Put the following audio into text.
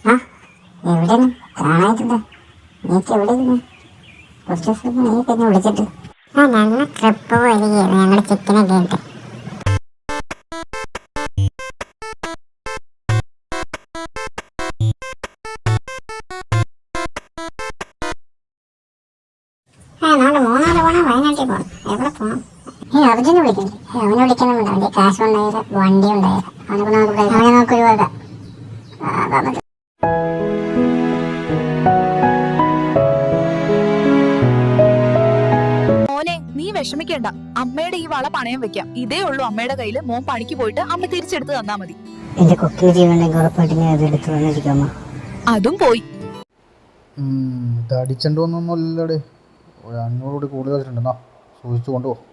ആ എവിടെയാണ് കാണാനില്ല. നീക്ക് എവിടെയാണ്? കുറച്ച് ദിവസം നീ പിന്നെ വിളിച്ചിട്ട്. ആ ഞങ്ങൾ ട്രിപ്പ് പോയിരിക്കുകയാണ്, ഞങ്ങളുടെ ചിക്കനൊക്കെ ഉണ്ട്. ആ നാളെ മൂന്നാല് പോകണം, വയനാട്ടിൽ പോകണം. എവിടെ പോകണം? അർജുനെ വിളിക്കണ്ടേ? അവനെ വിളിക്കണമെന്നുണ്ട്. അവൻ്റെ കാശ് ഉണ്ടായില്ല, വണ്ടി ഉണ്ടായില്ല. അവനെ നമുക്ക് ഒഴിവാക്കാം. മോനെ, നീ വിഷമിക്കണ്ട. അമ്മയുടെ ഈ വള പണയം വെക്കാം. ഇതേ ഉള്ളൂ അമ്മയുടെ കയ്യില്. മോൻ പണിക്ക് പോയിട്ട് അമ്മ തിരിച്ചെടുത്ത് തന്നാ മതി. എന്റെ കൊക്കി ജീവനുണ്ടെങ്കിൽ ഉറപ്പായിട്ട് ഞാൻ അതെടുത്ത് വന്നിരിക്കാമ. അതും പോയി. ഇത് അടിച്ചോണ്ടൊന്നുമല്ലേ, 500 കൂടി കൂടുതൽ വെച്ചിട്ടുണ്ടെന്നാ സൂക്ഷിച്ചു കൊണ്ടുപോകും.